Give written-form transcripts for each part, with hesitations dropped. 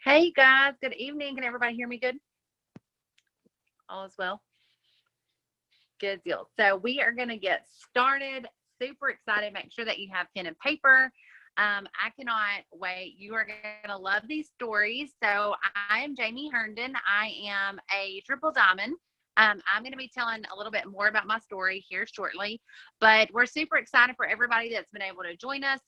Hey guys, good evening. Can everybody hear me good? All is well. Good deal. So we are going to get started. Super excited. Make sure that you have pen and paper. I cannot wait. You are going to love these stories. So I am Jamie Herndon. I am a triple diamond. I'm going to be telling a little bit more about my story here shortly, but we're super excited for everybody that's been able to join us.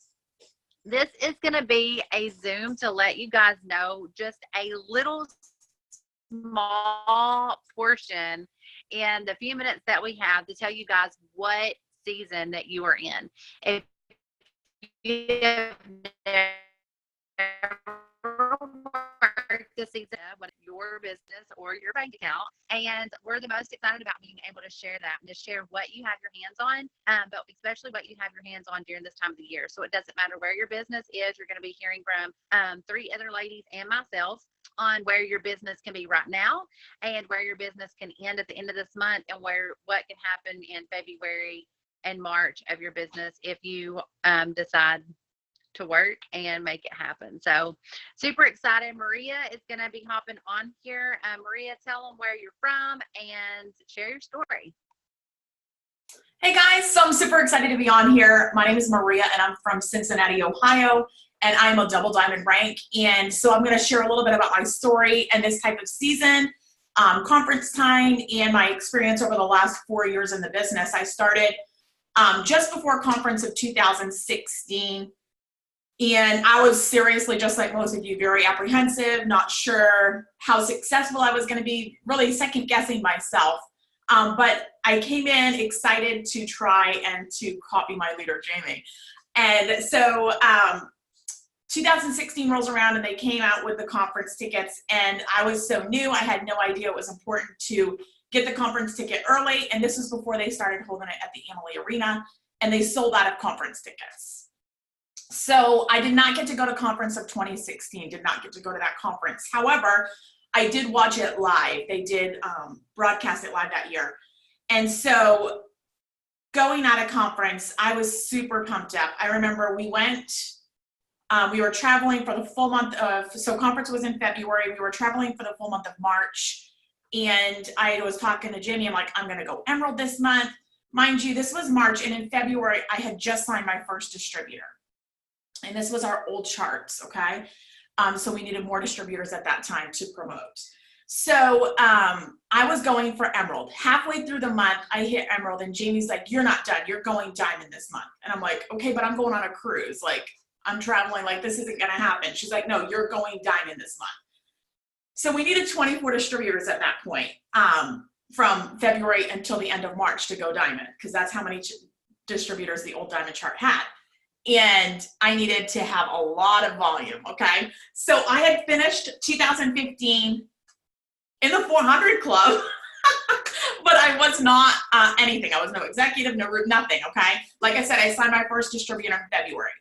This is going to be a Zoom to let you guys know just a little small portion in the few minutes that we have to tell you guys what season that you are in. If you have never worked the season of your business or your bank account, and we're the most excited about being able to share that and to share what you have your hands on, but especially what you have your hands on during this time of the year. So it doesn't matter where your business is. You're going to be hearing from 3 other ladies and myself on where your business can be right now and where your business can end at the end of this month, and what can happen in February and March of your business if you decide to work and make it happen. So super excited. Maria is going to be hopping on here. Maria, tell them where you're from and share your story. Hey guys, so I'm super excited to be on here. My name is Maria and I'm from Cincinnati, Ohio, and I'm a double diamond rank. And so I'm going to share a little bit about my story and this type of season, conference time, and my experience over the last 4 years in the business. I started just before conference of 2016. And I was seriously, just like most of you, very apprehensive, not sure how successful I was going to be, really second guessing myself. But I came in excited to try and to copy my leader, Jamie. And so 2016 rolls around and they came out with the conference tickets, and I was so new, I had no idea it was important to get the conference ticket early. And this was before they started holding it at the Emily Arena, and they sold out of conference tickets. So I did not get to go to conference of 2016, did not get to go to that conference. However, I did watch it live. They did broadcast it live that year. And so going out of conference, I was super pumped up. I remember we were traveling for the full month of, so conference was in February. We were traveling for the full month of March. And I was talking to Jimmy, I'm like, I'm going to go Emerald this month. Mind you, this was March, and in February, I had just signed my first distributor. And this was our old charts, okay? So we needed more distributors at that time to promote. So I was going for Emerald. Halfway through the month, I hit Emerald, and Jamie's like, you're not done. You're going Diamond this month. And I'm like, okay, but I'm going on a cruise. Like, I'm traveling. Like, this isn't going to happen. She's like, no, you're going Diamond this month. So we needed 24 distributors at that point, from February until the end of March to go Diamond, because that's how many distributors the old Diamond chart had. And I needed to have a lot of volume, okay? So I had finished 2015 in the 400 club, but I was not anything. I was no executive, no root, nothing, okay? Like I said, I signed my first distributor in February.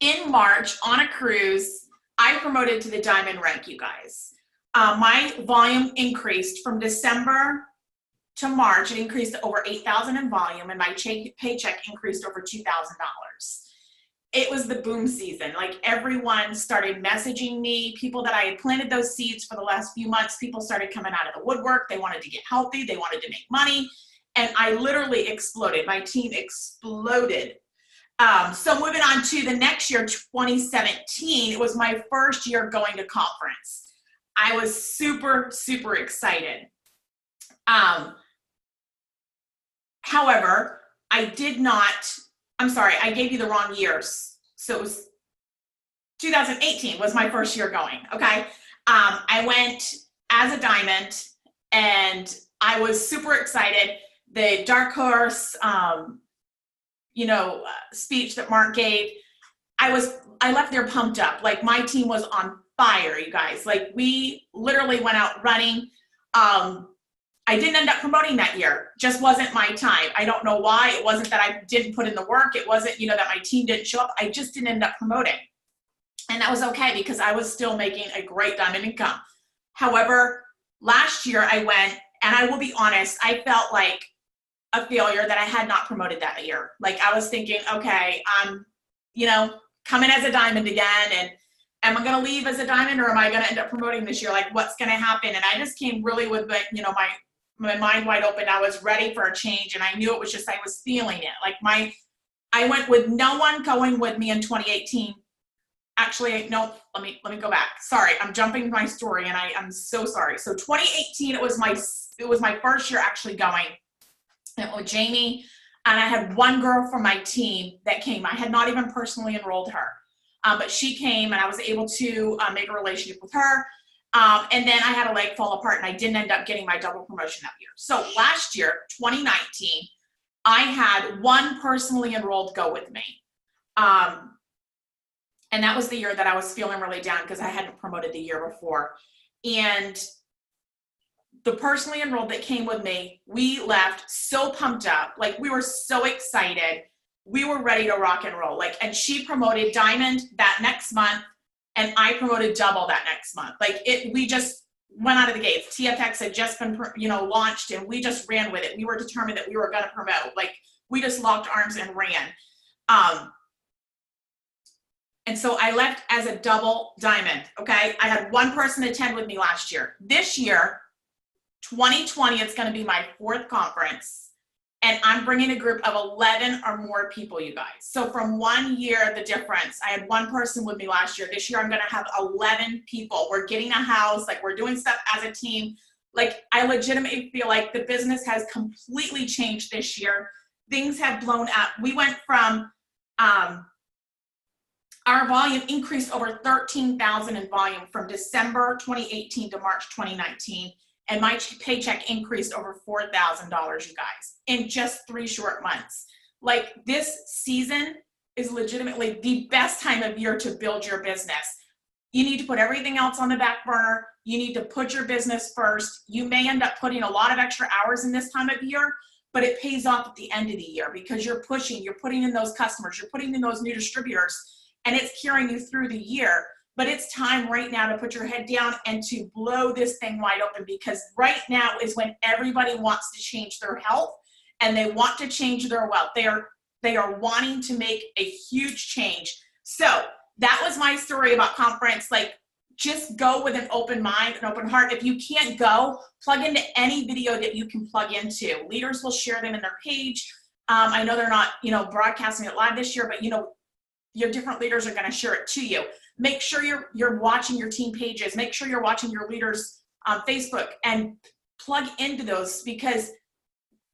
In March, on a cruise, I promoted to the Diamond rank, you guys. My volume increased from December to March. It increased to over 8,000 in volume, and my paycheck increased over $2,000. It was the boom season. Like, everyone started messaging me. People that I had planted those seeds for the last few months, people started coming out of the woodwork. They wanted to get healthy. They wanted to make money. And I literally exploded. My team exploded. So moving on to the next year, 2017, it was my first year going to conference. I was super, super excited. However, I gave you the wrong years. So it was 2018 was my first year going, okay? I went as a Diamond, and I was super excited. The Dark Horse, speech that Mark gave, I left there pumped up. Like, my team was on fire, you guys. Like, we literally went out running. I didn't end up promoting that year. Just wasn't my time. I don't know why. It wasn't that I didn't put in the work. It wasn't, that my team didn't show up. I just didn't end up promoting. And that was okay, because I was still making a great Diamond income. However, last year I went, and I will be honest, I felt like a failure that I had not promoted that year. Like, I was thinking, okay, I'm, coming as a Diamond again, am I going to leave as a diamond, or am I going to end up promoting this year? Like, what's going to happen? And I just came really with, my mind wide open. I was ready for a change, and I knew it was just, I was feeling it. Like I went with no one going with me in 2018. Actually, no, let me go back. Sorry, I'm jumping my story, and I'm so sorry. So 2018, it was my first year actually going. And with Jamie, and I had one girl from my team that came. I had not even personally enrolled her, but she came, and I was able to make a relationship with her. And then I had a leg fall apart, and I didn't end up getting my double promotion that year. So last year, 2019, I had one personally enrolled go with me. And that was the year that I was feeling really down because I hadn't promoted the year before. And the personally enrolled that came with me, we left so pumped up. Like, we were so excited. We were ready to rock and roll. Like, and she promoted diamond that next month, and I promoted double that next month. Like, we just went out of the gates. TFX had just been, launched, and we just ran with it. We were determined that we were going to promote. Like, we just locked arms and ran. And so I left as a double diamond, okay? I had one person attend with me last year. This year, 2020, it's gonna be my 4th conference, and I'm bringing a group of 11 or more people, you guys. So from 1 year, the difference, I had one person with me last year. This year, I'm gonna have 11 people. We're getting a house, like, we're doing stuff as a team. Like, I legitimately feel like the business has completely changed this year. Things have blown up. We went from, our volume increased over 13,000 in volume from December 2018 to March 2019. And my paycheck increased over $4,000, you guys, in just 3 short months. Like, this season is legitimately the best time of year to build your business. You need to put everything else on the back burner. You need to put your business first. You may end up putting a lot of extra hours in this time of year, but it pays off at the end of the year because you're pushing, you're putting in those customers, you're putting in those new distributors, and it's carrying you through the year. But it's time right now to put your head down and to blow this thing wide open, because right now is when everybody wants to change their health and they want to change their wealth. They are wanting to make a huge change. So that was my story about conference. Like, just go with an open mind, an open heart. If you can't go, plug into any video that you can plug into. Leaders will share them in their page. I know they're not, broadcasting it live this year, but your different leaders are going to share it to you. Make sure you're watching your team pages. Make sure you're watching your leaders on Facebook, and plug into those, because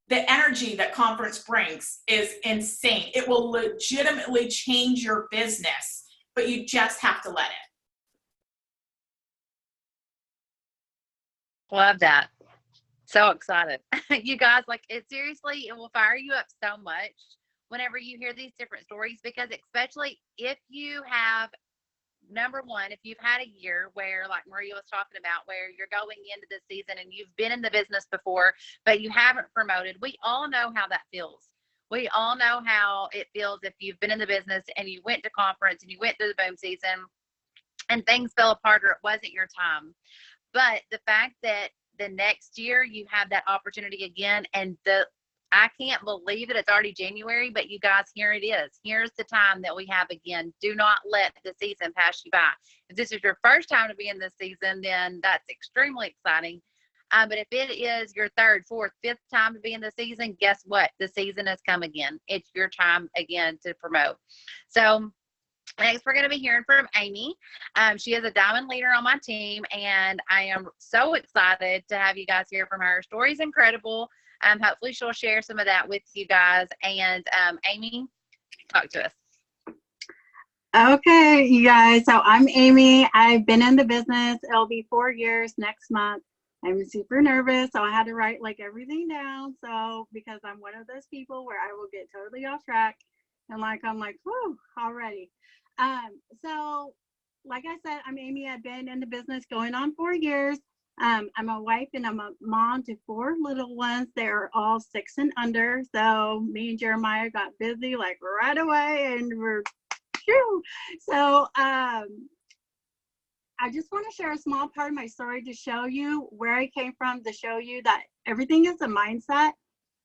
the energy that conference brings is insane. It will legitimately change your business, but you just have to let it. Love that. So excited. You guys, like, it will fire you up so much whenever you hear these different stories, because especially if you have, number one, if you've had a year where, like Maria was talking about, where you're going into the season and you've been in the business before, but you haven't promoted, we all know how that feels. We all know how it feels if you've been in the business and you went to conference and you went through the boom season and things fell apart, or it wasn't your time. But the fact that the next year you have that opportunity again, and I can't believe that it's already January, but you guys, here it is. Here's the time that we have again. Do not let the season pass you by. If this is your first time to be in this season, then that's extremely exciting. But if it is your 3rd, 4th, 5th time to be in the season, guess what? The season has come again. It's your time again to promote. So next, we're going to be hearing from Amy. She is a diamond leader on my team, and I am so excited to have you guys hear from her. Story's incredible. Hopefully she'll share some of that with you guys. And Amy, talk to us. Okay, you guys. So I'm Amy. I've been in the business. It'll be 4 years next month. I'm super nervous, so I had to write like everything down. So because I'm one of those people where I will get totally off track, and I'm like, whew, already. So like I said, I'm Amy. I've been in the business going on 4 years. I'm a wife and I'm a mom to 4 little ones. They're all 6 and under. So me and Jeremiah got busy like right away, and we're shoo. So I just want to share a small part of my story to show you where I came from, to show you that everything is a mindset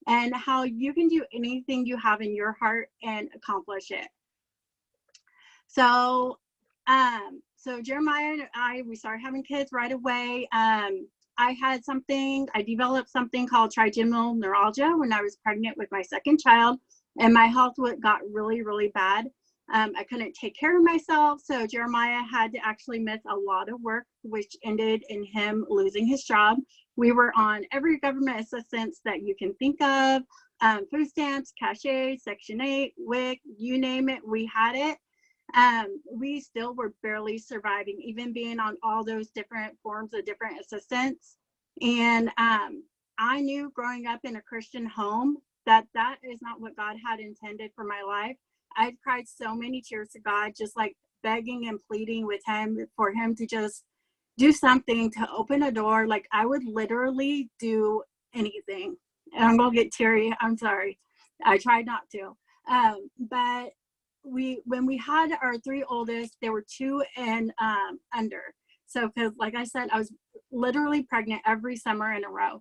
and how you can do anything you have in your heart and accomplish it. So So Jeremiah and we started having kids right away. I developed something called trigeminal neuralgia when I was pregnant with my second child, and my health got really, really bad. I couldn't take care of myself, so Jeremiah had to actually miss a lot of work, which ended in him losing his job. We were on every government assistance that you can think of, food stamps, cash aid, Section 8, WIC, you name it, we had it. We still were barely surviving, even being on all those different forms of different assistance. And I knew growing up in a Christian home that is not what God had intended for my life. I had cried so many tears to God, just like begging and pleading with him for him to just do something to open a door. Like I would literally do anything. And I'm gonna get teary, I'm sorry. I tried not to. But when we had our 3 oldest, they were 2 and under. So because like I said, I was literally pregnant every summer in a row.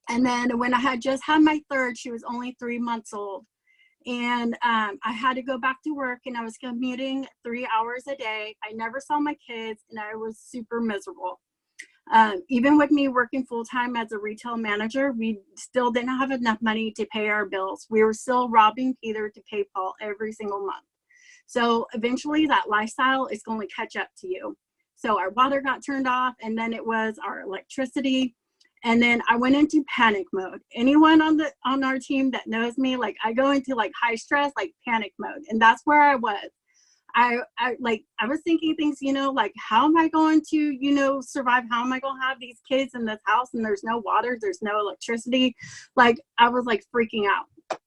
And then when I had just had my third, she was only 3 months old. And I had to go back to work, and I was commuting 3 hours a day. I never saw my kids, and I was super miserable. Even with me working full-time as a retail manager, we still didn't have enough money to pay our bills. We were still robbing Peter to pay Paul every single month. So eventually that lifestyle is going to catch up to you. So our water got turned off, and then it was our electricity. And then I went into panic mode. Anyone on our team that knows me, like I go into like high stress, like panic mode. And that's where I was. I was thinking things, like how am I going to, survive? How am I going to have these kids in this house and there's no water, there's no electricity? Like I was like freaking out.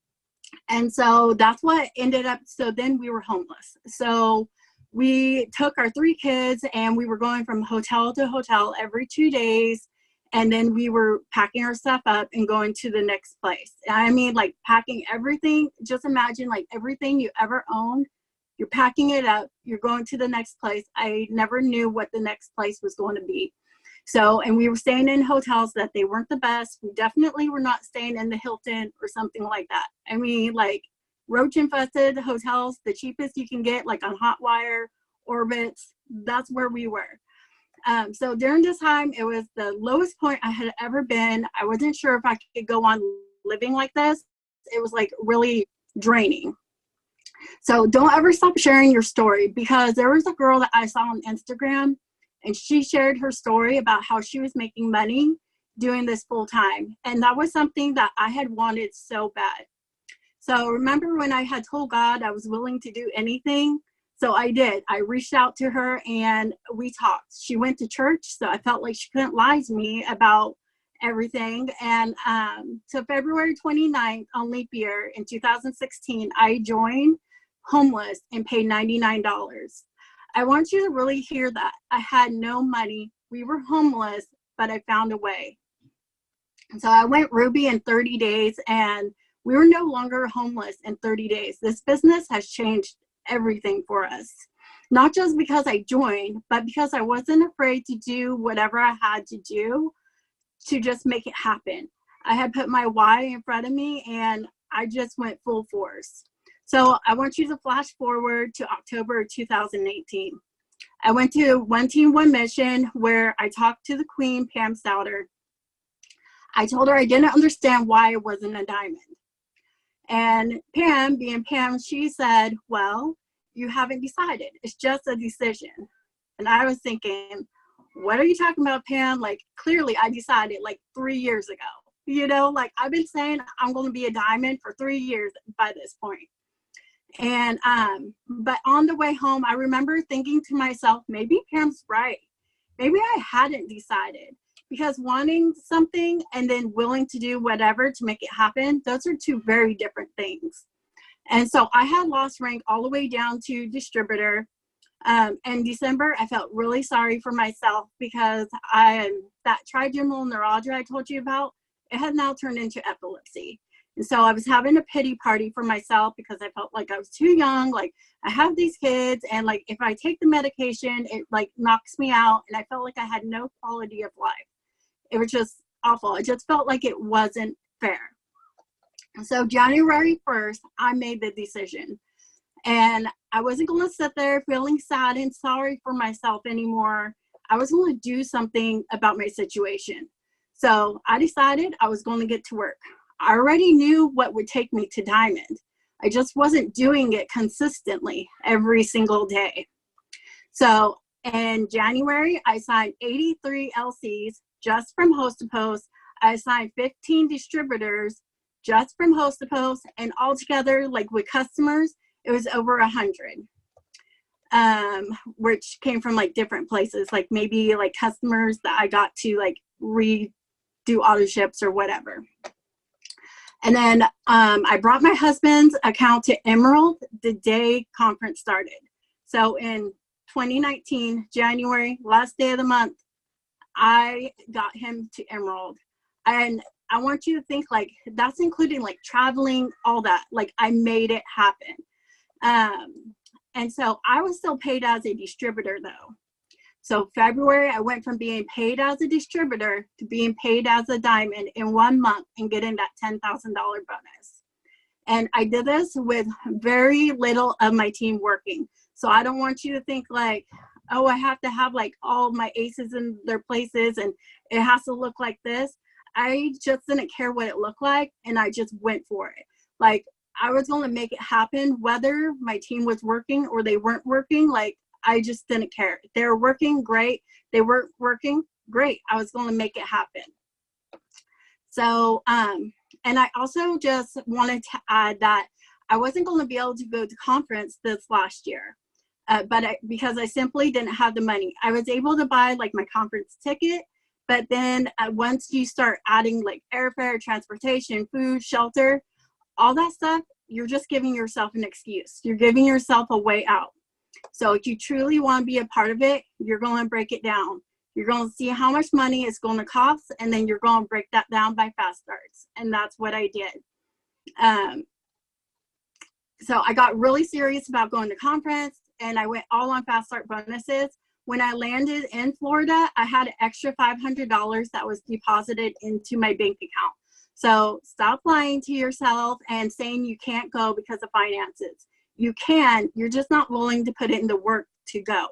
And so that's what ended up. So then we were homeless. So we took our 3 kids and we were going from hotel to hotel every 2 days. And then we were packing our stuff up and going to the next place. I mean, like packing everything. Just imagine like everything you ever owned. You're packing it up. You're going to the next place. I never knew what the next place was going to be. So, and we were staying in hotels that they weren't the best. We definitely were not staying in the Hilton or something like that. I mean, like roach infested hotels, the cheapest you can get, like on Hotwire, Orbitz. That's where we were. So during this time, it was the lowest point I had ever been. I wasn't sure if I could go on living like this. It was like really draining. So don't ever stop sharing your story, because there was a girl that I saw on Instagram, and she shared her story about how she was making money doing this full time. And that was something that I had wanted so bad. So remember when I had told God I was willing to do anything? So I did. I reached out to her and we talked. She went to church, so I felt like she couldn't lie to me about everything. And so February 29th on leap year in 2016, I joined homeless and paid $99. I want you to really hear that. I had no money. We were homeless, but I found a way. So I went Ruby in 30 days, and we were no longer homeless in 30 days. This business has changed everything for us. Not just because I joined, but because I wasn't afraid to do whatever I had to do to just make it happen. I had put my why in front of me, and I just went full force. So I want you to flash forward to October 2018. I went to One Team, One Mission, where I talked to the queen, Pam Souter. I told her I didn't understand why it wasn't a diamond. And Pam, being Pam, she said, well, you haven't decided. It's just a decision. And I was thinking, what are you talking about, Pam? Like, clearly I decided like 3 years ago. Like I've been saying I'm going to be a diamond for 3 years by this point. And, but on the way home, I remember thinking to myself, maybe Pam's right. Maybe I hadn't decided. Because wanting something and then willing to do whatever to make it happen, those are 2 very different things. And so I had lost rank all the way down to distributor. In December, I felt really sorry for myself because that trigeminal neuralgia I told you about, it had now turned into epilepsy. And so I was having a pity party for myself because I felt like I was too young. Like I have these kids, and like if I take the medication, it like knocks me out. And I felt like I had no quality of life. It was just awful. It just felt like it wasn't fair. So January 1st, I made the decision. And I wasn't going to sit there feeling sad and sorry for myself anymore. I was going to do something about my situation. So I decided I was going to get to work. I already knew what would take me to Diamond. I just wasn't doing it consistently every single day. So in January, I signed 83 LCs just from Host to Post. I signed 15 distributors just from Host to Post, and altogether, like with customers, it was over 100, which came from like different places, like maybe like customers that I got to like redo auto ships or whatever. And then I brought my husband's account to Emerald the day conference started. So in 2019, January, last day of the month, I got him to Emerald. And I want you to think like that's including like traveling, all that. Like I made it happen. And so I was still paid as a distributor though. So February, I went from being paid as a distributor to being paid as a Diamond in 1 month and getting that $10,000 bonus. And I did this with very little of my team working. So I don't want you to think like, oh, I have to have like all my aces in their places and it has to look like this. I just didn't care what it looked like and I just went for it. Like I was going to make it happen whether my team was working or they weren't working. Like I just didn't care. They were working, great. They weren't working, great. I was going to make it happen. So, and I also just wanted to add that I wasn't going to be able to go to conference this last year, because I simply didn't have the money. I was able to buy like my conference ticket, but then once you start adding like airfare, transportation, food, shelter, all that stuff, you're just giving yourself an excuse. You're giving yourself a way out. So if you truly want to be a part of it, you're going to break it down. You're going to see how much money it's going to cost, and then you're going to break that down by fast starts. And that's what I did. So I got really serious about going to conference, and I went all on fast start bonuses. When I landed in Florida, I had an extra $500 that was deposited into my bank account. So stop lying to yourself and saying you can't go because of finances. You can, you're just not willing to put in the work to go.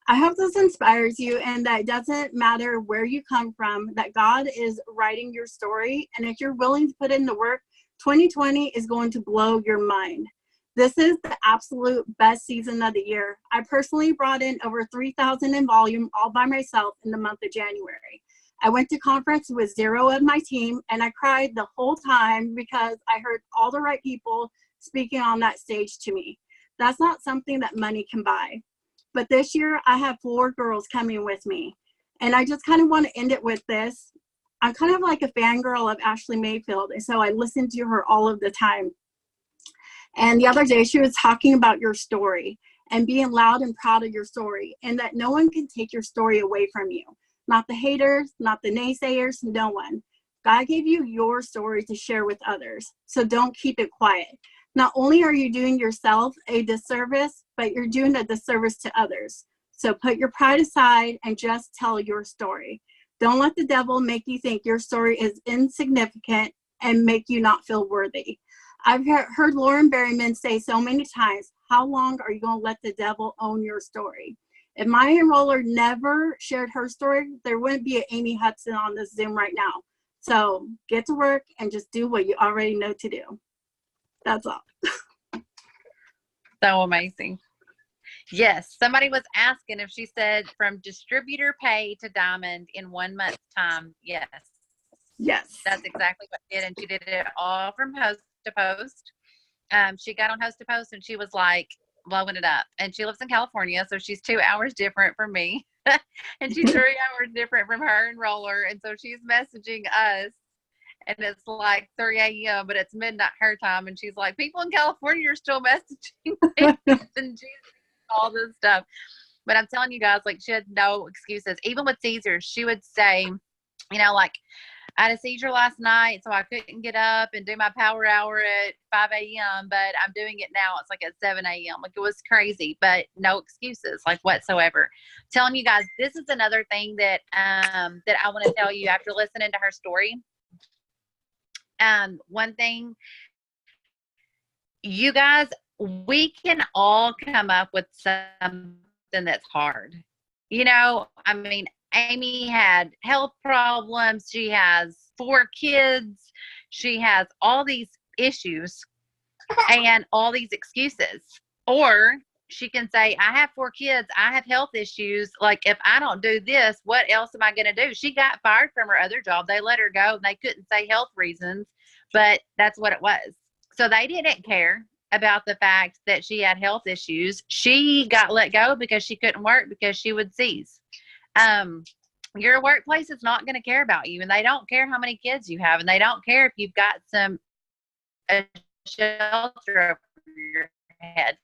I hope this inspires you, and that it doesn't matter where you come from, that God is writing your story. And if you're willing to put in the work, 2020 is going to blow your mind. This is the absolute best season of the year. I personally brought in over 3,000 in volume all by myself in the month of January. I went to conference with 0 of my team, and I cried the whole time because I heard all the right people speaking on that stage to me. That's not something that money can buy. But this year, I have 4 girls coming with me. And I just kind of want to end it with this. I'm kind of like a fangirl of Ashley Mayfield, and so I listen to her all of the time. And the other day, she was talking about your story and being loud and proud of your story, and that no one can take your story away from you. Not the haters, not the naysayers, no one. God gave you your story to share with others, so don't keep it quiet. Not only are you doing yourself a disservice, but you're doing a disservice to others. So put your pride aside and just tell your story. Don't let the devil make you think your story is insignificant and make you not feel worthy. I've heard Lauren Berryman say so many times, how long are you going to let the devil own your story? If my enroller never shared her story, there wouldn't be an Amy Hudson on this Zoom right now. So get to work and just do what you already know to do. That's all. So amazing. Yes, somebody was asking if she said from distributor pay to Diamond in 1 month's time. Yes. Yes. That's exactly what she did. And she did it all from Host to Post. She got on Host to Post and she was like blowing it up. And she lives in California, so she's 2 hours different from me. And she's 3 hours different from her enroller. And so she's messaging us. And it's like 3 a.m., but it's midnight her time. And she's like, people in California are still messaging me. And she's all this stuff. But I'm telling you guys, like, she had no excuses. Even with seizures, she would say, you know, like, I had a seizure last night, so I couldn't get up and do my power hour at 5 a.m., but I'm doing it now. It's like at 7 a.m. Like, it was crazy, but no excuses, like, whatsoever. Telling you guys, this is another thing that that I want to tell you after listening to her story. One thing, you guys we can all come up with something that's hard. You know, I mean, Amy had health problems. She has 4 kids. She has all these issues and all these excuses. Or she can say, I have 4 kids. I have health issues. Like, if I don't do this, what else am I going to do? She got fired from her other job. They let her go and they couldn't say health reasons, but that's what it was. So they didn't care about the fact that she had health issues. She got let go because she couldn't work because she would seize. Your workplace is not going to care about you, and they don't care how many kids you have, and they don't care if you've got a shelter over your head.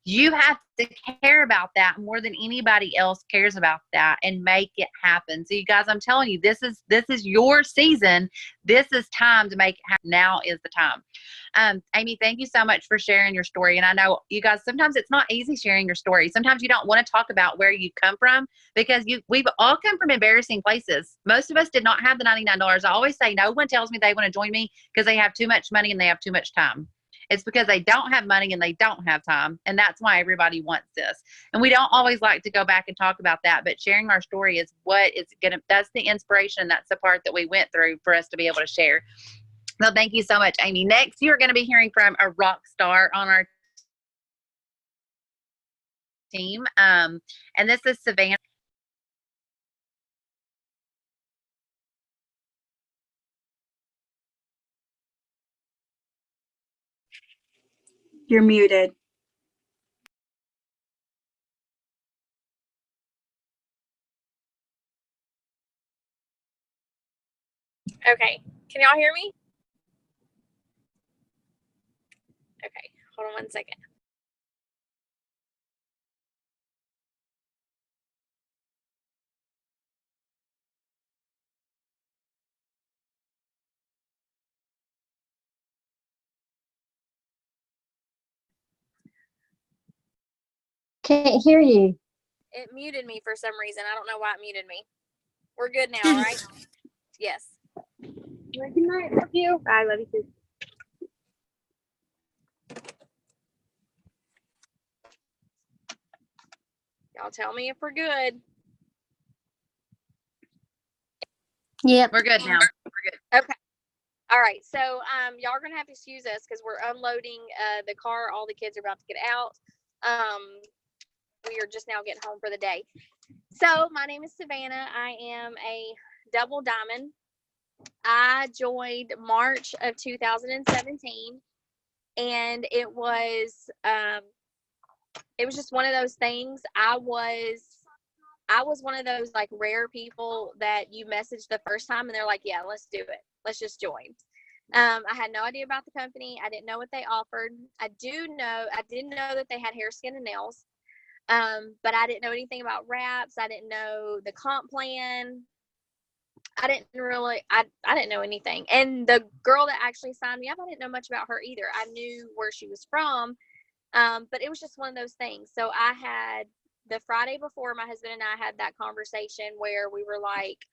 You have to care about that more than anybody else cares about that, and make it happen. So you guys, I'm telling you, this is your season. This is time to make it happen. Now is the time. Amy, thank you so much for sharing your story. And I know you guys, sometimes it's not easy sharing your story. Sometimes you don't want to talk about where you come from, because we've all come from embarrassing places. Most of us did not have the $99. I always say no one tells me they want to join me because they have too much money and they have too much time. It's because they don't have money and they don't have time. And that's why everybody wants this. And we don't always like to go back and talk about that, but sharing our story is what is that's the inspiration. That's the part that we went through for us to be able to share. So thank you so much, Amy. Next, you're going to be hearing from a rock star on our team. And this is Savannah. You're muted. Okay, can y'all hear me? Okay, hold on one second. Can't hear you. It muted me for some reason. I don't know why it muted me. We're good now, right? Yes. Good night. Love you. Bye. Love you too. Y'all tell me if we're good. Yep. We're good now. We're good. Okay. All right. So y'all are gonna have to excuse us because we're unloading the car. All the kids are about to get out. We are just now getting home for the day. So my name is Savannah. I am a double diamond. I joined March of 2017, and it was just one of those things. I was one of those like rare people that you message the first time and they're like, yeah, let's do it. Let's just join. I had no idea about the company. I didn't know what they offered. I did know that they had hair, skin, and nails. But I didn't know anything about wraps. I didn't know the comp plan. I didn't know anything. And the girl that actually signed me up, I didn't know much about her either. I knew where she was from. But it was just one of those things. So I had the Friday before, my husband and I had that conversation where we were like,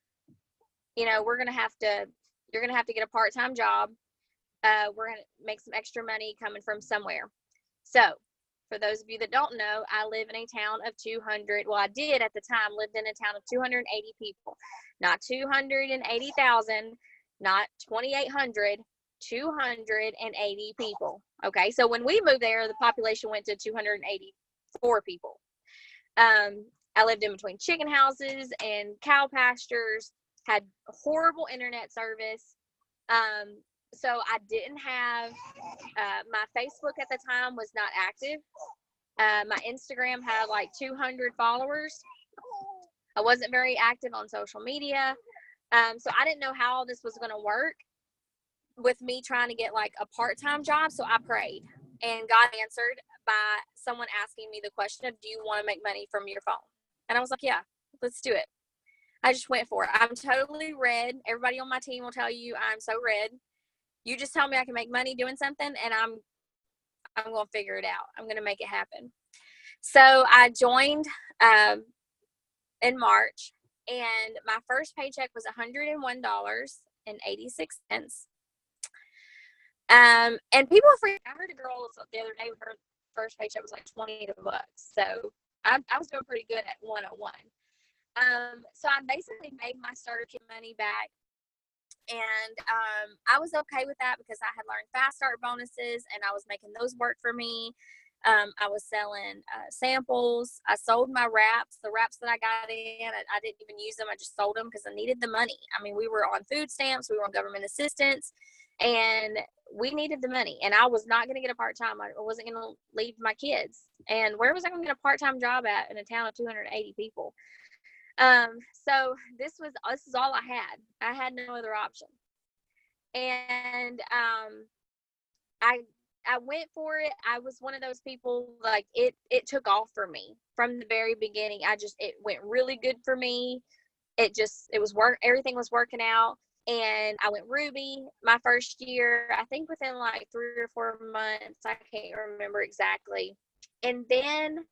you know, you're going to have to get a part-time job. We're going to make some extra money coming from somewhere. So for those of you that don't know, I live in a town of 200. Well, I did at the time lived in a town of 280 people, not 280,000, not 2,800, 280 people. Okay. So when we moved there, the population went to 284 people. I lived in between chicken houses and cow pastures, had horrible internet service. So I didn't have, my Facebook at the time was not active. My Instagram had like 200 followers. I wasn't very active on social media. So I didn't know how all this was going to work with me trying to get like a part-time job. So I prayed, and God answered by someone asking me the question of, do you want to make money from your phone? And I was like, yeah, let's do it. I just went for it. I'm totally red. Everybody on my team will tell you I'm so red. You just tell me I can make money doing something, and I'm going to figure it out. I'm going to make it happen. So I joined in March, and my first paycheck was $101.86. And people forget. I heard a girl the other day, her first paycheck was like $20. So I was doing pretty good at 101. So I basically made my starter kit money back. And I was okay with that because I had learned fast start bonuses and I was making those work for me. I was selling samples. I sold my wraps. The wraps that I got in, I didn't even use them. I just sold them because I needed the money. I mean, we were on food stamps. We were on government assistance. And we needed the money. And I was not going to get a part-time. I wasn't going to leave my kids. And where was I going to get a part-time job at in a town of 280 people? So this is all I had. I had no other option. And I went for it. I was one of those people, like, it took off for me from the very beginning. It went really good for me. Everything was working out. And I went Ruby my first year, I think within like 3 or 4 months. I can't remember exactly. And then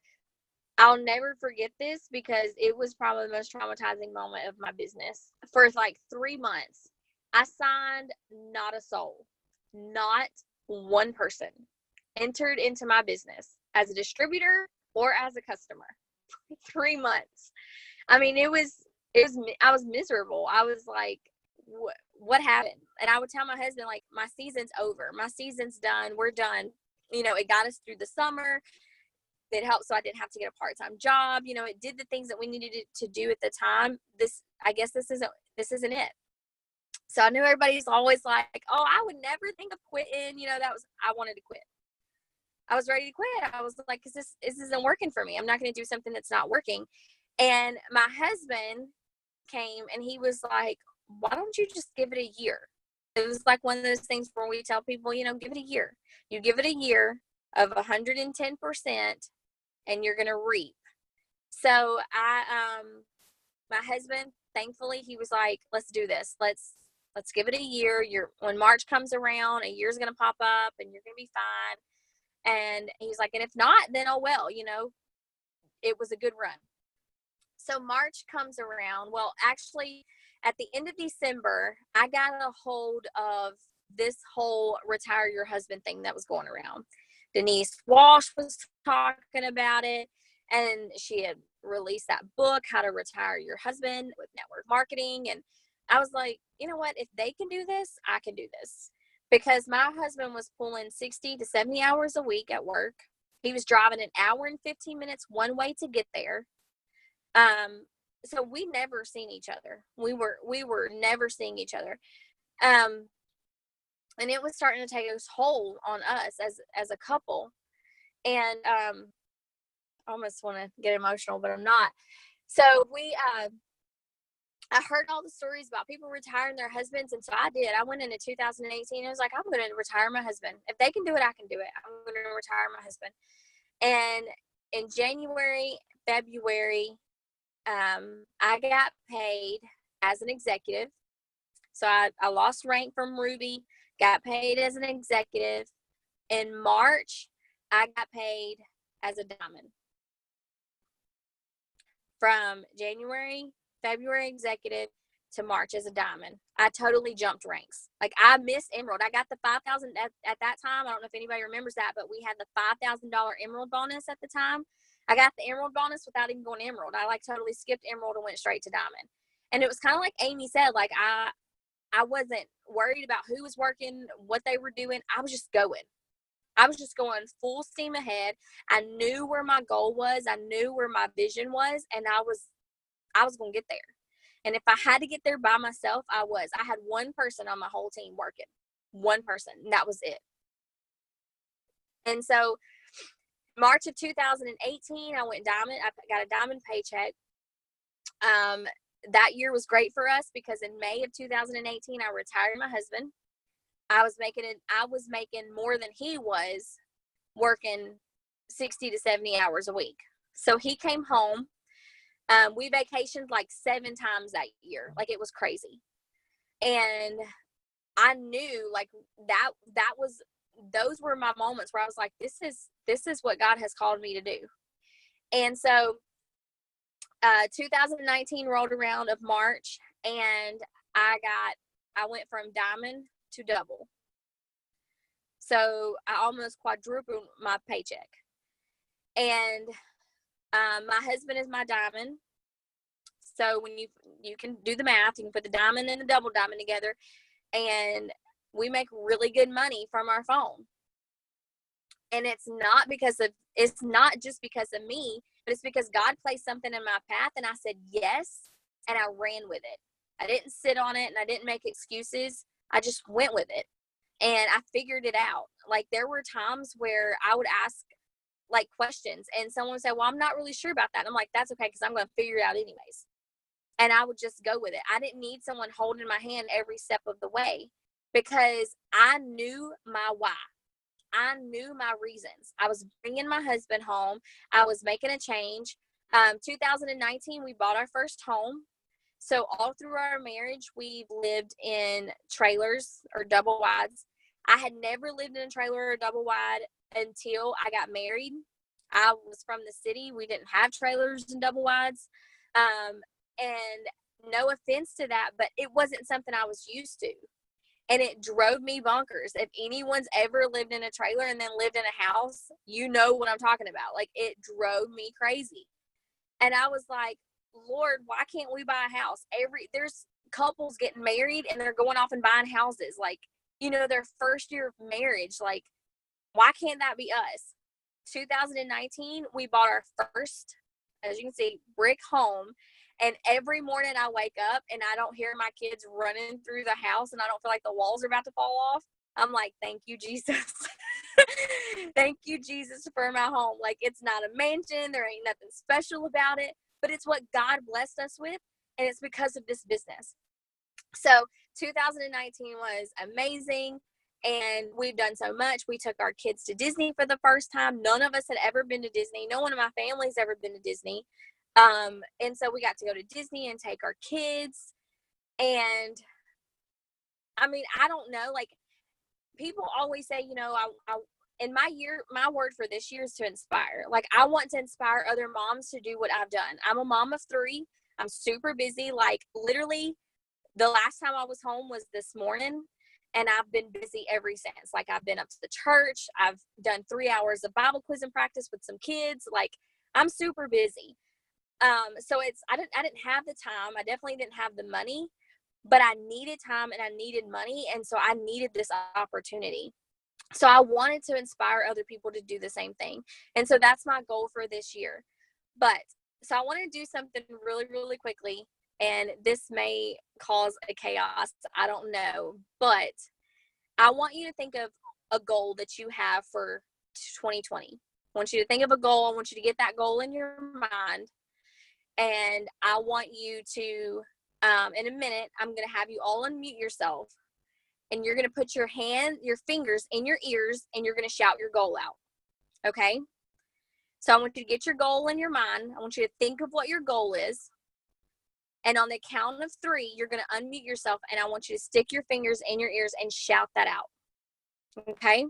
I'll never forget this because it was probably the most traumatizing moment of my business. For like 3 months, I signed not a soul, not one person entered into my business as a distributor or as a customer. 3 months. I mean, I was miserable. I was like, what happened? And I would tell my husband, like, my season's over. My season's done. We're done. It got us through the summer. It helped so I didn't have to get a part-time job. It did the things that we needed it to do at the time. I guess this isn't it. So I knew everybody's always like, oh, I would never think of quitting. I wanted to quit. I was ready to quit. I was like, this isn't working for me. I'm not going to do something that's not working. And my husband came and he was like, why don't you just give it a year? It was like one of those things where we tell people, give it a year. You give it a year of 110% and you're going to reap. So my husband, thankfully, he was like, let's do this. Let's give it a year. When March comes around, a year's going to pop up and you're going to be fine. And he's like, and if not, then oh well, it was a good run. So March comes around. Well, actually, at the end of December, I got a hold of this whole retire your husband thing that was going around. Denise Walsh was talking about it, and she had released that book, How to Retire Your Husband, with network marketing. And I was like, you know what? If they can do this, I can do this. Because my husband was pulling 60 to 70 hours a week at work. He was driving an hour and 15 minutes one way to get there. So we never seen each other. We were never seeing each other. And it was starting to take a toll on us as a couple. And I almost want to get emotional, but I'm not. So I heard all the stories about people retiring their husbands, and so I did. I went into 2018. I was like, I'm going to retire my husband. If they can do it, I can do it. I'm going to retire my husband. And in January, February, I got paid as an executive. So I lost rank from Ruby, got paid as an executive. In March, I got paid as a diamond. From January, February executive to March as a diamond. I totally jumped ranks. Like, I missed Emerald. I got the $5,000 at that time. I don't know if anybody remembers that, but we had the $5,000 Emerald bonus at the time. I got the Emerald bonus without even going Emerald. I totally skipped Emerald and went straight to diamond. And it was kind of like Amy said, like, I wasn't worried about who was working, what they were doing. I was just going. I was just going full steam ahead. I knew where my goal was. I knew where my vision was, and I was going to get there. And if I had to get there by myself, I was. I had one person on my whole team working. One person. And that was it. And so March of 2018, I went diamond. I got a diamond paycheck. That year was great for us because in May of 2018, I retired my husband. I was making more than he was working 60 to 70 hours a week. So he came home. We vacationed like 7 times that year. Like, it was crazy. And I knew, like, those were my moments where I was like, this is what God has called me to do. And so 2019 rolled around of March, and I went from diamond to double. So I almost quadrupled my paycheck. And my husband is my diamond. So when you can do the math, you can put the diamond and the double diamond together, and we make really good money from our phone. And it's not just because of me, but it's because God placed something in my path, and I said yes, and I ran with it. I didn't sit on it, and I didn't make excuses. I just went with it, and I figured it out. Like, there were times where I would ask like questions, and someone would say, well, I'm not really sure about that. And I'm like, that's okay, because I'm going to figure it out anyways. And I would just go with it. I didn't need someone holding my hand every step of the way, because I knew my why. I knew my reasons. I was bringing my husband home. I was making a change. 2019, we bought our first home. So all through our marriage, we've lived in trailers or double wides. I had never lived in a trailer or double wide until I got married. I was from the city. We didn't have trailers and double wides. And no offense to that, but it wasn't something I was used to. And it drove me bonkers. If anyone's ever lived in a trailer and then lived in a house, you know what I'm talking about. Like, it drove me crazy. And I was like, Lord, why can't we buy a house? There's couples getting married and they're going off and buying houses. Like, you know, their first year of marriage. Like, why can't that be us? 2019, we bought our first, as you can see, brick home. And every morning I wake up and I don't hear my kids running through the house and I don't feel like the walls are about to fall off. I'm like, thank you, Jesus. Thank you, Jesus, for my home. Like, it's not a mansion. There ain't nothing special about it, but it's what God blessed us with. And it's because of this business. So 2019 was amazing. And we've done so much. We took our kids to Disney for the first time. None of us had ever been to Disney. No one in my family's ever been to Disney. And so we got to go to Disney and take our kids. And I mean, I don't know, like, people always say, you know, my word for this year is to inspire. Like, I want to inspire other moms to do what I've done. I'm a mom of 3. I'm super busy. Like, literally the last time I was home was this morning, and I've been busy ever since. Like, I've been up to the church. I've done 3 hours of Bible quiz and practice with some kids. Like, I'm super busy. So I didn't have the time. I definitely didn't have the money, but I needed time and I needed money. And so I needed this opportunity. So I wanted to inspire other people to do the same thing. And so that's my goal for this year. So I want to do something really, really quickly. And this may cause a chaos. I don't know. But I want you to think of a goal that you have for 2020. I want you to think of a goal. I want you to get that goal in your mind. And I want you to, in a minute, I'm going to have you all unmute yourself. And you're going to put your fingers in your ears, and you're going to shout your goal out. Okay? So I want you to get your goal in your mind. I want you to think of what your goal is. And on the count of 3, you're going to unmute yourself, and I want you to stick your fingers in your ears and shout that out. Okay?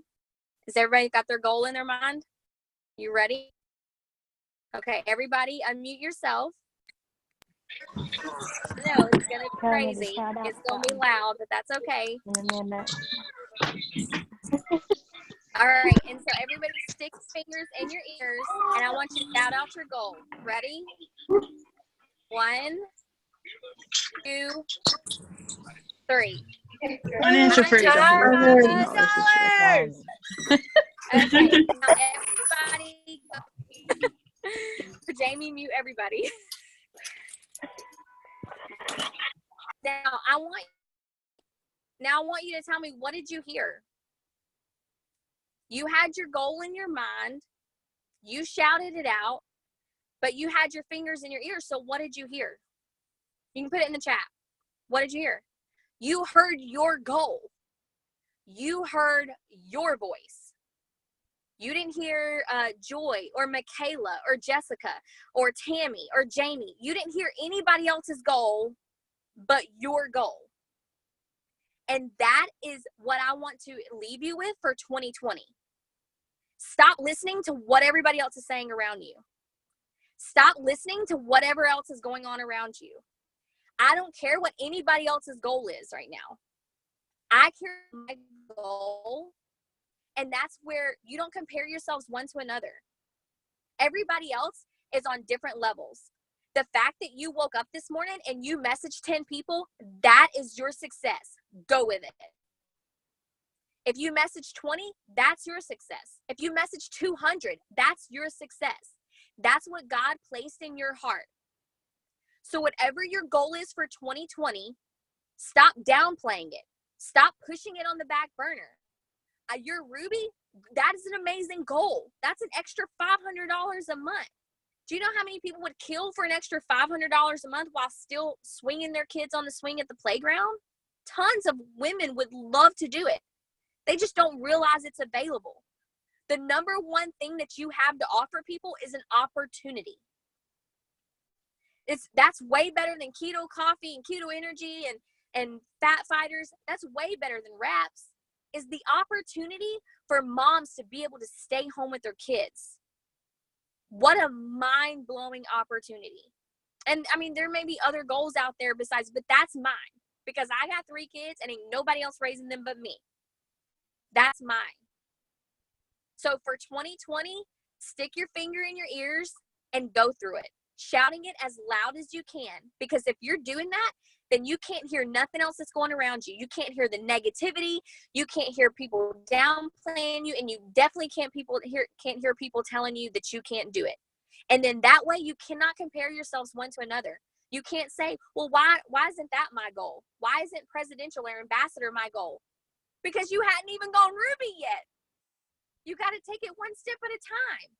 Has everybody got their goal in their mind? You ready? Okay, everybody unmute yourself. No, it's going to be crazy. It's going to be loud, but that's okay. All right, and so everybody stick fingers in your ears, and I want you to shout out your goal. Ready? 1, 2, 3. Financial freedom. $100. Okay, now everybody, Jamie, mute everybody. Now I want you to tell me, what did you hear? You had your goal in your mind. You shouted it out, but you had your fingers in your ears. So what did you hear? You can put it in the chat. What did you hear? You heard your goal. You heard your voice. You didn't hear Joy or Michaela or Jessica or Tammy or Jamie. You didn't hear anybody else's goal but your goal. And that is what I want to leave you with for 2020. Stop listening to what everybody else is saying around you. Stop listening to whatever else is going on around you. I don't care what anybody else's goal is right now. I care my goal, And that's where you don't compare yourselves one to another. Everybody else is on different levels. The fact that you woke up this morning and you messaged 10 people, that is your success. Go with it. If you message 20, that's your success. If you message 200, that's your success. That's what God placed in your heart. So whatever your goal is for 2020, stop downplaying it. Stop pushing it on the back burner. Your Ruby, that is an amazing goal. That's an extra $500 a month. Do you know how many people would kill for an extra $500 a month while still swinging their kids on the swing at the playground? Tons of women would love to do it. They just don't realize it's available. The number one thing that you have to offer people is an opportunity. That's way better than keto coffee and keto energy and fat fighters. That's way better than wraps. Is the opportunity for moms to be able to stay home with their kids. What a mind-blowing opportunity. And I mean, there may be other goals out there besides, but that's mine because I got 3 kids and ain't nobody else raising them but me. That's mine. So for 2020, stick your finger in your ears and go through it, shouting it as loud as you can. Because if you're doing that, then you can't hear nothing else that's going around you. You can't hear the negativity. You can't hear people downplaying you, and you definitely can't hear people telling you that you can't do it. And then that way, you cannot compare yourselves one to another. You can't say, well, why isn't that my goal? Why isn't presidential or ambassador my goal? Because you hadn't even gone Ruby yet. You got to take it one step at a time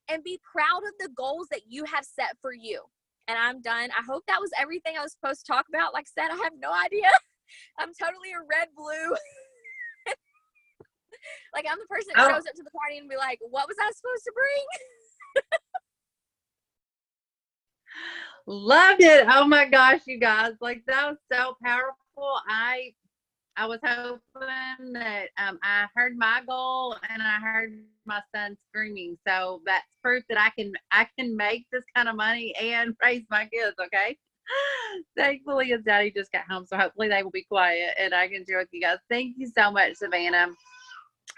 and be proud of the goals that you have set for you. And I'm done. I hope that was everything I was supposed to talk about. Like I said, I have no idea. I'm totally a red blue. Like I'm the person that shows up to the party and be like, what was I supposed to bring? Loved it. Oh my gosh, you guys. Like that was so powerful. I was hoping that I heard my goal and I heard my son screaming. So that's proof that I can make this kind of money and raise my kids. Okay. Thankfully, his daddy just got home, so hopefully they will be quiet and I can share with you guys. Thank you so much, Savannah.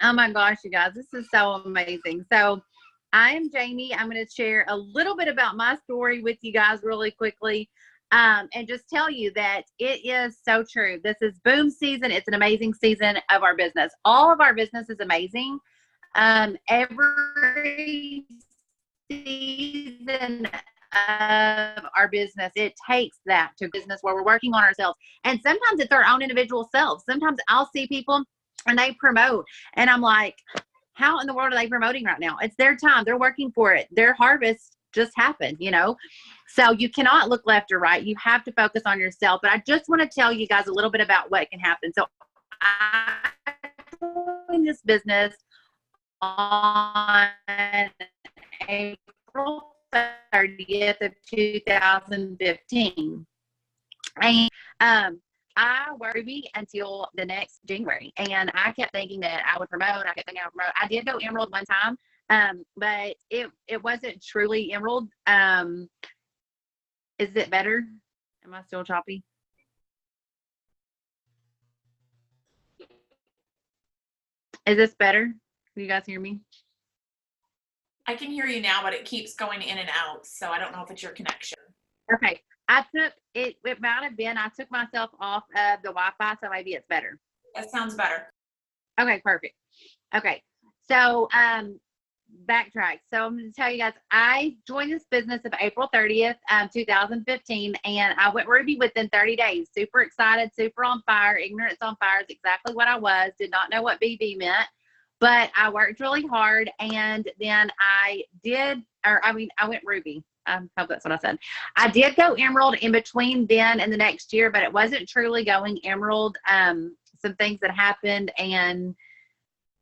Oh my gosh, you guys, this is so amazing. So I am Jamie. I'm going to share a little bit about my story with you guys really quickly. And just tell you that it is so true. This is boom season. It's an amazing season of our business. All of our business is amazing. Every season of our business, it takes that to business where we're working on ourselves. And sometimes it's our own individual selves. Sometimes I'll see people and they promote and I'm like, how in the world are they promoting right now? It's their time. They're working for it. Their harvest just happened, you know? So you cannot look left or right. You have to focus on yourself. But I just want to tell you guys a little bit about what can happen. So I joined this business on April 30th of 2015. And I worked Ruby until the next January. And I kept thinking that I would promote. I did go Emerald one time. But it wasn't truly Emerald. Is it better? Am I still choppy? Is this better? Can you guys hear me? I can hear you now, but it keeps going in and out. So I don't know if it's your connection. Okay. It might have been, I took myself off of the Wi-Fi, so maybe it's better. That sounds better. Okay, perfect. Okay. So, backtrack. So I'm going to tell you guys, I joined this business of April 30th, 2015, and I went Ruby within 30 days. Super excited, super on fire. Ignorance on fire is exactly what I was. Did not know what BB meant, but I worked really hard, and then I went Ruby. I hope that's what I said. I did go Emerald in between then and the next year, but it wasn't truly going Emerald. Some things that happened, and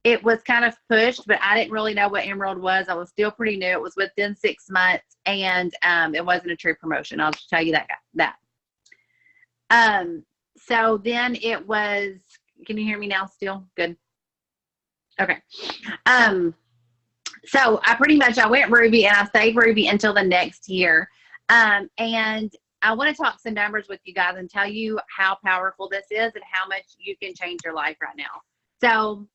it was kind of pushed, but I didn't really know what Emerald was. I was still pretty new. It was within 6 months, and it wasn't a true promotion. I'll just tell you that. So then it was, can you hear me now still? Good. Okay. So I went Ruby and I stayed Ruby until the next year. And I want to talk some numbers with you guys and tell you how powerful this is and how much you can change your life right now. So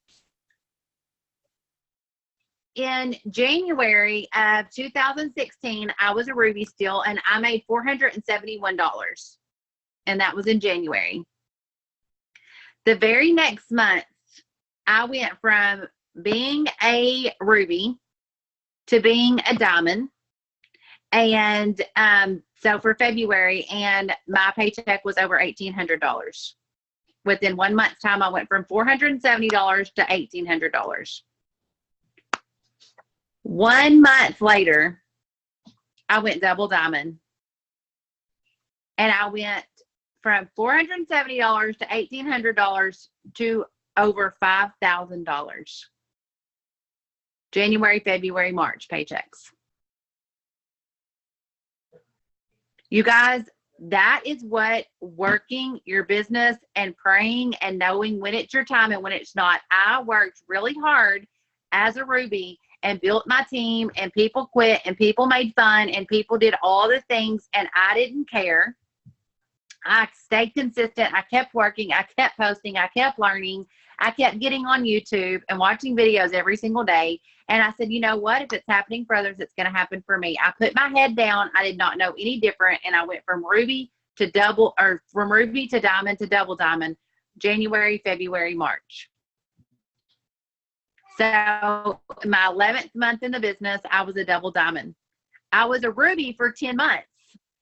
in January of 2016, I was a Ruby still, and I made $471. And that was in January. The very next month, I went from being a Ruby to being a Diamond. And so for February, and my paycheck was over $1,800. Within 1 month's time, I went from $470 to $1,800. 1 month later, I went double diamond. And I went from $470 to $1,800 to over $5,000. January, February, March paychecks. You guys, that is what working your business and praying and knowing when it's your time and when it's not. I worked really hard as a Ruby and built my team, and people quit and people made fun and people did all the things, and I didn't care. I stayed consistent. I kept working. I kept posting. I kept learning. I kept getting on YouTube and watching videos every single day. And I said, you know what? If it's happening for others, it's going to happen for me. I put my head down. I did not know any different. And I went from Ruby to from Ruby to Diamond to double Diamond, January, February, March. So my 11th month in the business, I was a double Diamond. I was a Ruby for 10 months.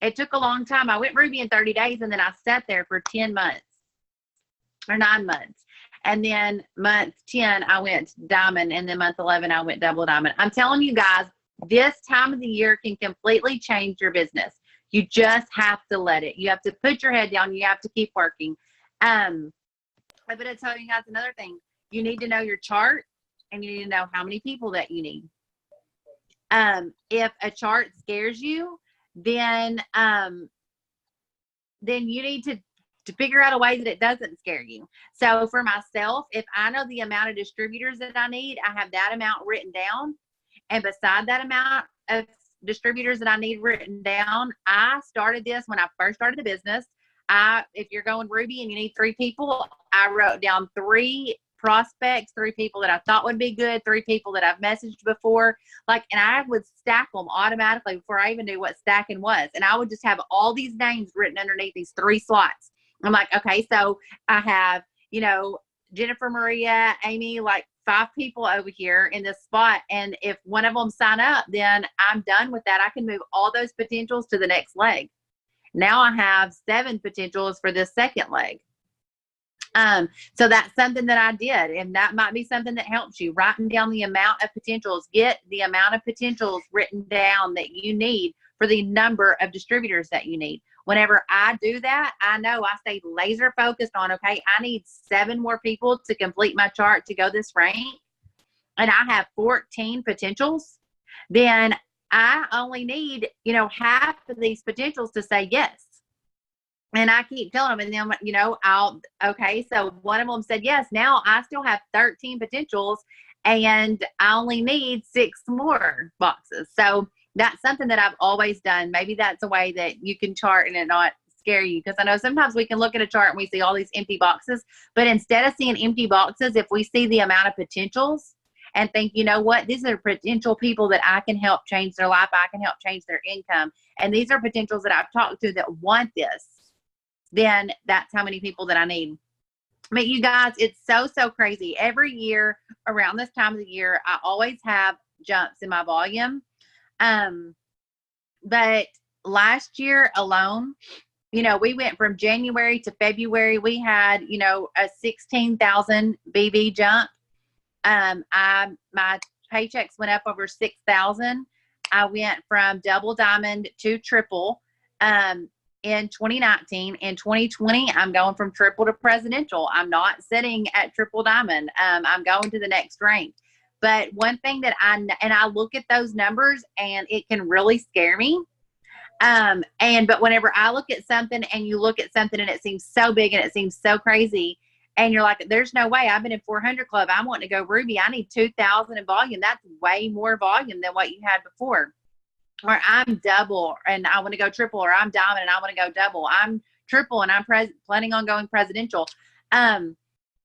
It took a long time. I went Ruby in 30 days, and then I sat there for 10 months or 9 months. And then month 10, I went Diamond, and then month 11, I went double Diamond. I'm telling you guys, this time of the year can completely change your business. You just have to let it. You have to put your head down. You have to keep working. I'm going to tell you guys another thing. You need to know your chart, and you need to know how many people that you need. If a chart scares you, then you need to figure out a way that it doesn't scare you. So for myself, if I know the amount of distributors that I need, I have that amount written down. And beside that amount of distributors that I need written down, I started this when I first started the business. If you're going Ruby and you need 3 people, I wrote down 3 prospects, 3 people that I thought would be good, 3 people that I've messaged before, and I would stack them automatically before I even knew what stacking was. And I would just have all these names written underneath these 3 slots. I'm like, okay, so I have, Jennifer, Maria, Amy, 5 people over here in this spot. And if one of them sign up, then I'm done with that. I can move all those potentials to the next leg. Now I have 7 potentials for this second leg. So that's something that I did, and that might be something that helps you. Writing down the amount of potentials, get the amount of potentials written down that you need for the number of distributors that you need. Whenever I do that, I know I stay laser focused on, okay, I need 7 more people to complete my chart to go this rank, and I have 14 potentials, then I only need, half of these potentials to say yes. And I keep telling them, and then, okay, so one of them said yes. Now I still have 13 potentials, and I only need 6 more boxes. So that's something that I've always done. Maybe that's a way that you can chart and it not scare you. Because I know sometimes we can look at a chart and we see all these empty boxes. But instead of seeing empty boxes, if we see the amount of potentials and think, you know what, these are potential people that I can help change their life. I can help change their income. And these are potentials that I've talked to that want this. Then that's how many people that I need. But you guys, it's so crazy. Every year around this time of the year, I always have jumps in my volume. But last year alone, we went from January to February. We had, a 16,000 BB jump. My paychecks went up over 6,000. I went from double diamond to triple. In 2019. In 2020, I'm going from triple to presidential. I'm not sitting at triple diamond. I'm going to the next rank. But one thing that I look at those numbers and it can really scare me. But whenever I look at something and you look at something and it seems so big and it seems so crazy and you're like, there's no way. I've been in 400 club. I'm wanting to go Ruby. I need 2,000 in volume. That's way more volume than what you had before. Or I'm double and I want to go triple, or I'm diamond and I want to go double. I'm triple and I'm planning on going presidential.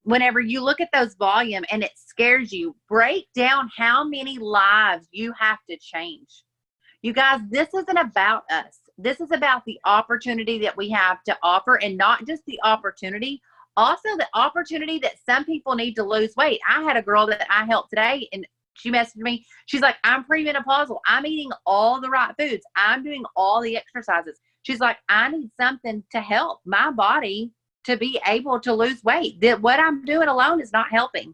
whenever you look at those volume and it scares you, break down how many lives you have to change. You guys, this isn't about us. This is about the opportunity that we have to offer, and not just the opportunity, also the opportunity that some people need to lose weight. I had a girl that I helped today, and she messaged me. She's like, I'm premenopausal. I'm eating all the right foods. I'm doing all the exercises. She's like, I need something to help my body to be able to lose weight. That what I'm doing alone is not helping.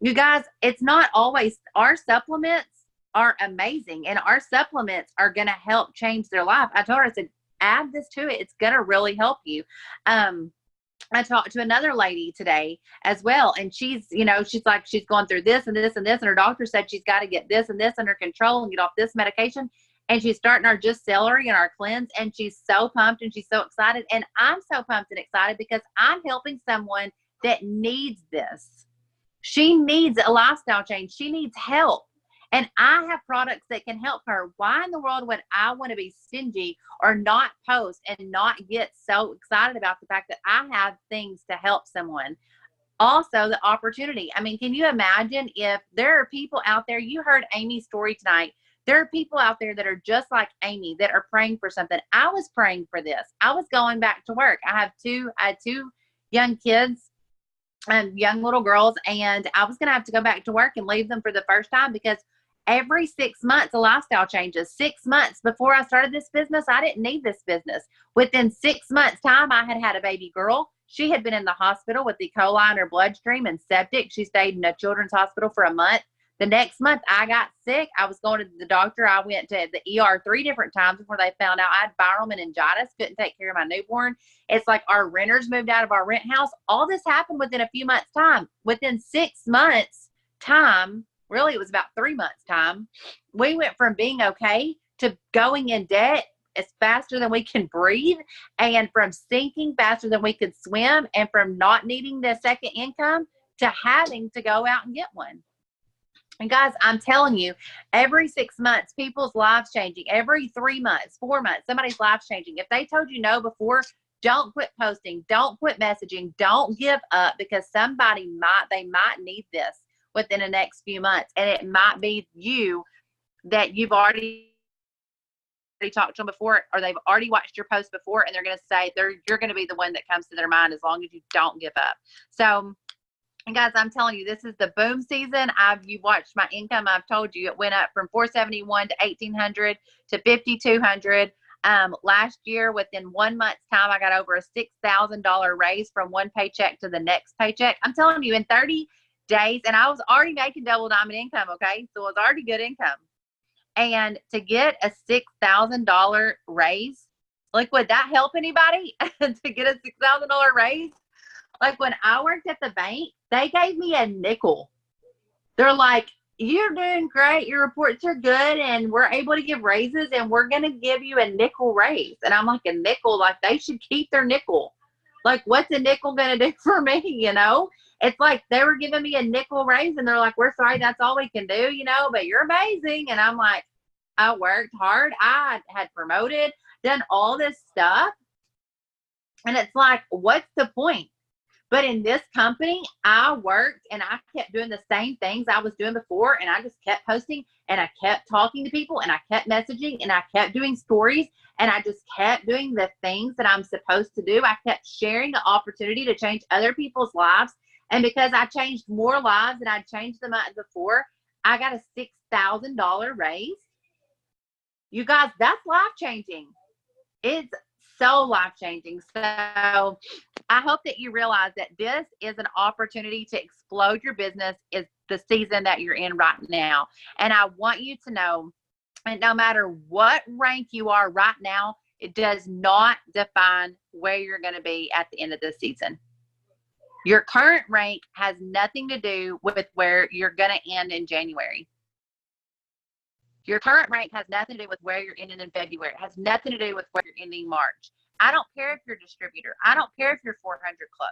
You guys, it's not always, our supplements are amazing, and our supplements are going to help change their life. I told her, I said, add this to it. It's going to really help you. I talked to another lady today as well, and she's, you know, she's like, she's going through this and this and this, and her doctor said she's got to get this and this under control and get off this medication. And she's starting our Just Celery and our cleanse, and she's so pumped and she's so excited. And I'm so pumped and excited because I'm helping someone that needs this. She needs a lifestyle change. She needs help. And I have products that can help her. Why in the world would I want to be stingy or not post and not get so excited about the fact that I have things to help someone? Also, the opportunity. I mean, can you imagine if there are people out there, you heard Amy's story tonight. There are people out there that are just like Amy that are praying for something. I was praying for this. I was going back to work. I had two young kids, young little girls, and I was going to have to go back to work and leave them for the first time because every 6 months, a lifestyle changes. 6 months before I started this business, I didn't need this business. Within 6 months' time, I had had a baby girl. She had been in the hospital with E. coli in her bloodstream and septic. She stayed in a children's hospital for a month. The next month, I got sick. I was going to the doctor. I went to the ER 3 different times before they found out I had viral meningitis, couldn't take care of my newborn. It's like our renters moved out of our rent house. All this happened within a few months' time. Within 6 months' time, really, it was about 3 months' time, we went from being okay to going in debt as faster than we can breathe, and from sinking faster than we could swim, and from not needing the second income to having to go out and get one. And guys, I'm telling you, every 6 months, people's lives changing. Every 3 months, 4 months, somebody's life's changing. If they told you no before, don't quit posting. Don't quit messaging. Don't give up, because they might need this within the next few months. And it might be you that you've already talked to them before, or they've already watched your post before, and they're going to say you're going to be the one that comes to their mind as long as you don't give up. So, and guys, I'm telling you, this is the boom season. You've watched my income. I've told you it went up from $471 to $1,800 to $5,200. Last year, within 1 month's time, I got over a $6,000 raise from one paycheck to the next paycheck. I'm telling you, in 30 days, and I was already making double diamond income. Okay. So it was already good income. And to get a $6,000 raise, like, would that help anybody to get a $6,000 raise? Like, when I worked at the bank, they gave me a nickel. They're like, you're doing great. Your reports are good. And we're able to give raises, and we're going to give you a nickel raise. And I'm like, a nickel? Like, they should keep their nickel. Like, what's a nickel going to do for me? You know, it's like they were giving me a nickel raise, and they're like, we're sorry, that's all we can do, you know, but you're amazing. And I'm like, I worked hard. I had promoted, done all this stuff. And it's like, what's the point? But in this company, I worked and I kept doing the same things I was doing before. And I just kept posting, and I kept talking to people, and I kept messaging, and I kept doing stories, and I just kept doing the things that I'm supposed to do. I kept sharing the opportunity to change other people's lives. And because I changed more lives than I'd changed them before, I got a $6,000 raise. You guys, that's life-changing. It's so life-changing. So I hope that you realize that this is an opportunity to explode your business, is the season that you're in right now. And I want you to know, and no matter what rank you are right now, it does not define where you're going to be at the end of the season. Your current rank has nothing to do with where you're going to end in January. Your current rank has nothing to do with where you're ending in February. It has nothing to do with where you're ending March. I don't care if you're a distributor. I don't care if you're 400 Club.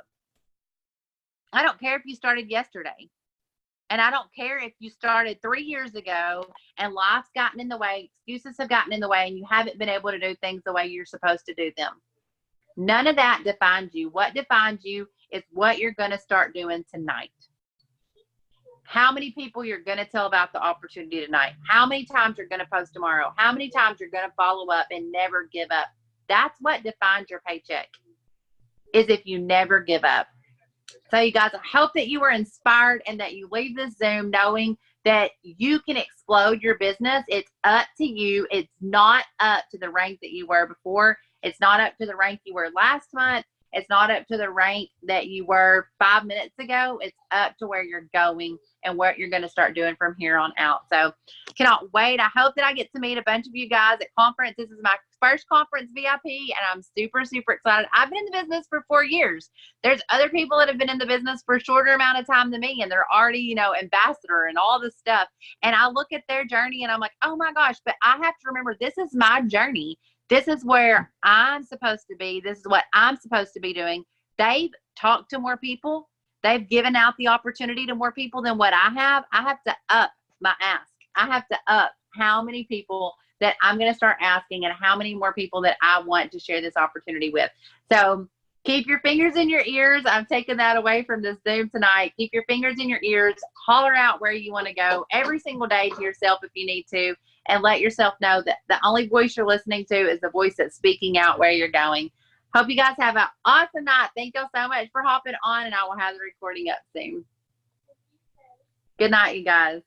I don't care if you started yesterday. And I don't care if you started 3 years ago and life's gotten in the way, excuses have gotten in the way, and you haven't been able to do things the way you're supposed to do them. None of that defines you. What defines you is what you're going to start doing tonight. How many people you're going to tell about the opportunity tonight? How many times you're going to post tomorrow? How many times you're going to follow up and never give up? That's what defines your paycheck, is if you never give up. So you guys, I hope that you were inspired and that you leave this Zoom knowing that you can explode your business. It's up to you. It's not up to the rank that you were before. It's not up to the rank you were last month. It's not up to the rank that you were 5 minutes ago. It's up to where you're going and what you're going to start doing from here on out. So cannot wait. I hope that I get to meet a bunch of you guys at conference. This is my first conference VIP, and I'm super, super excited. I've been in the business for 4 years. There's other people that have been in the business for a shorter amount of time than me, and they're already, you know, ambassador and all this stuff. And I look at their journey and I'm like, oh my gosh, but I have to remember this is my journey. This is where I'm supposed to be. This is what I'm supposed to be doing. They've talked to more people. They've given out the opportunity to more people than what I have. I have to up my ask. I have to up how many people that I'm going to start asking and how many more people that I want to share this opportunity with. So keep your fingers in your ears. I'm taking that away from this Zoom tonight. Keep your fingers in your ears. Holler out where you want to go every single day to yourself if you need to, and let yourself know that the only voice you're listening to is the voice that's speaking out where you're going. Hope you guys have an awesome night. Thank you so much for hopping on, and I will have the recording up soon. Good night, you guys.